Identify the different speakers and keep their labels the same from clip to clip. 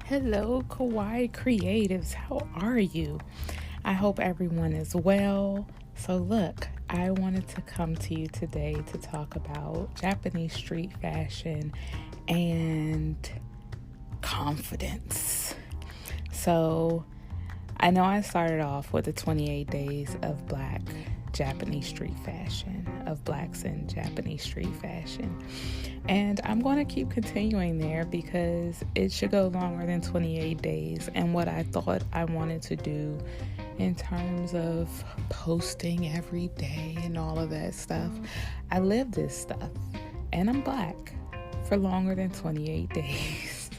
Speaker 1: Hello, Kawaii creatives. How are you? I hope everyone is well. So, look, I wanted to come to you today to talk about Japanese street fashion and confidence. So, I know I started off with the 28 days of Black Japanese street fashion, of Blacks in Japanese street fashion. And I'm going to keep continuing there because it should go longer than 28 days. And what I thought I wanted to do in terms of posting every day and all of that stuff, I live this stuff. And I'm Black for longer than 28 days.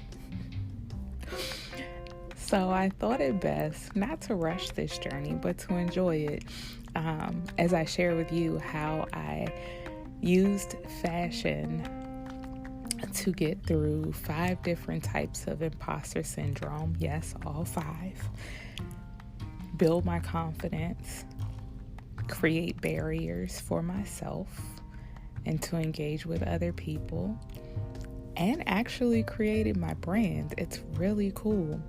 Speaker 1: So I thought it best not to rush this journey, but to enjoy it as I share with you how I used fashion to get through 5 different types of imposter syndrome. Yes, all 5. Build my confidence, create barriers for myself and to engage with other people, and actually created my brand. It's really cool.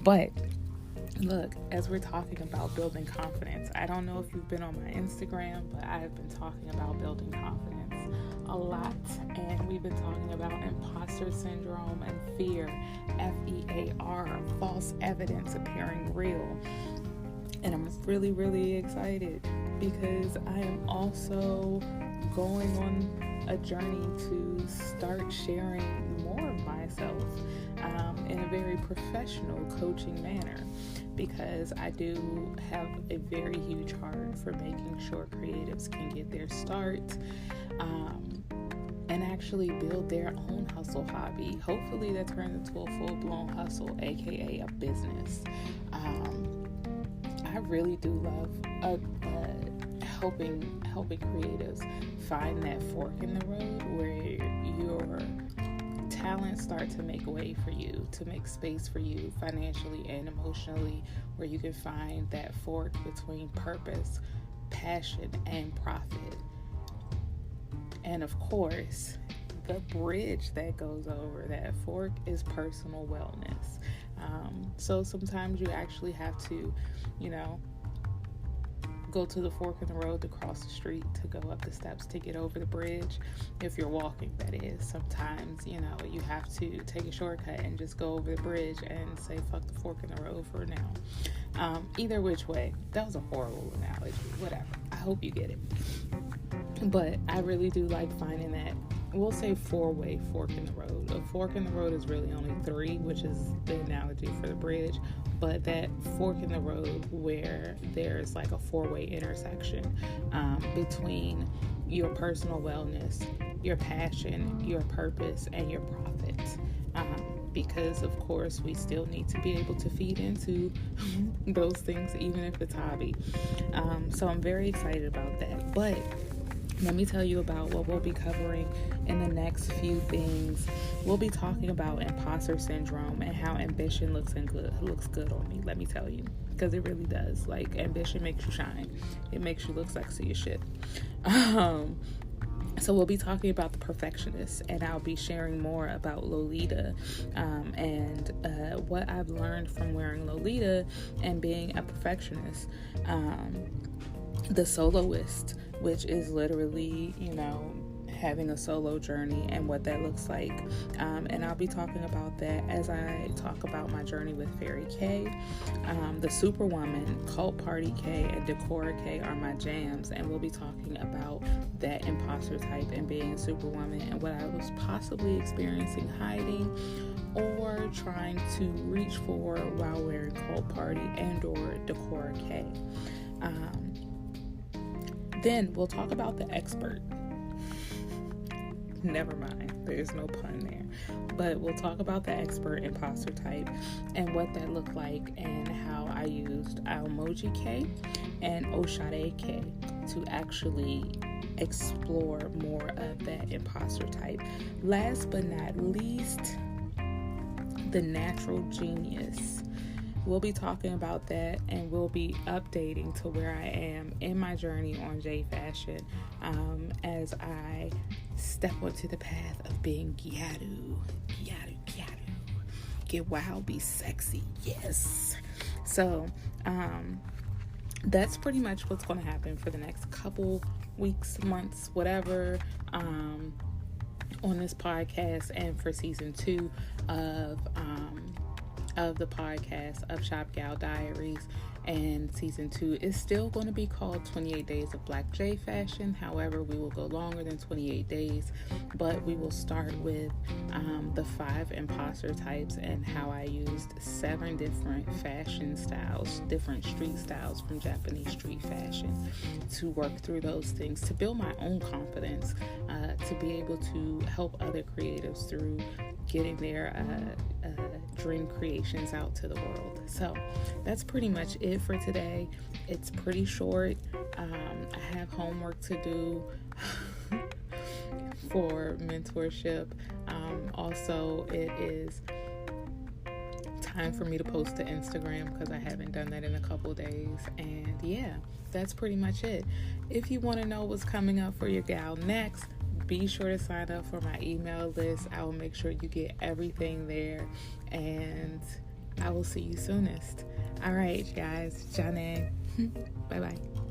Speaker 1: But look, as we're talking about building confidence, I don't know if you've been on my Instagram, but I've been talking about building confidence a lot, and we've been talking about imposter syndrome and fear, FEAR, false evidence appearing real. And I'm really, really excited because I am also going on a journey to start sharing more of myself in a very professional coaching manner, because I do have a very huge heart for making sure creatives can get their start and actually build their own hustle hobby. Hopefully that turns into a full-blown hustle, aka a business. I really do love helping creatives find that fork in the road where your talents start to make way for you, to make space for you financially and emotionally, where you can find that fork between purpose, passion, and profit. And of course, the bridge that goes over that fork is personal wellness. So sometimes you actually have to, go to the fork in the road to cross the street, to go up the steps to get over the bridge. If you're walking, that is. Sometimes, you have to take a shortcut and just go over the bridge and say, fuck the fork in the road for now. Either which way, that was a horrible analogy. Whatever. I hope you get it. But I really do like finding that, we'll say 4-way fork in the road. A fork in the road is really only 3, which is the analogy for the bridge. But that fork in the road where there's like a 4-way intersection between your personal wellness, your passion, your purpose, and your profit. Because of course we still need to be able to feed into those things, even if it's hobby. So I'm very excited about that. But let me tell you about what we'll be covering in the next few things. We'll be talking about imposter syndrome and how ambition looks good on me. Let me tell you, because it really does. Like, ambition makes you shine. It makes you look sexy as shit. So we'll be talking about the perfectionist, and I'll be sharing more about Lolita and what I've learned from wearing Lolita and being a perfectionist. The soloist, which is literally, having a solo journey and what that looks like. And I'll be talking about that as I talk about my journey with Fairy K. The Superwoman, Cult Party K, and Decora K are my jams, and we'll be talking about that imposter type and being a superwoman and what I was possibly experiencing hiding or trying to reach for while wearing Cult Party and or Decora K. Then we'll talk about the expert. Never mind, there's no pun there. But we'll talk about the expert imposter type and what that looked like, and how I used Aomoji K and Oshade K to actually explore more of that imposter type. Last but not least, the natural genius. We'll be talking about that, and we'll be updating to where I am in my journey on J Fashion as I step onto the path of being Gyaru. it wild, be sexy. Yes. So that's pretty much what's going to happen for the next couple weeks, months, whatever, on this podcast and for season 2 of the podcast of Shop Gal Diaries. And season 2 is still going to be called 28 Days of Black J Fashion. However, we will go longer than 28 days, but we will start with the 5 imposter types and how I used 7 different fashion styles, different street styles from Japanese street fashion, to work through those things, to build my own confidence, to be able to help other creatives through getting their dream creations out to the world. So that's pretty much it for today. It's pretty short. I have homework to do for mentorship. Also, it is time for me to post to Instagram because I haven't done that in a couple days. And yeah, that's pretty much it. If you want to know what's coming up for your gal next, be sure to sign up for my email list. I will make sure you get everything there, and I will see you soonest. All right, guys. Janang. Bye-bye.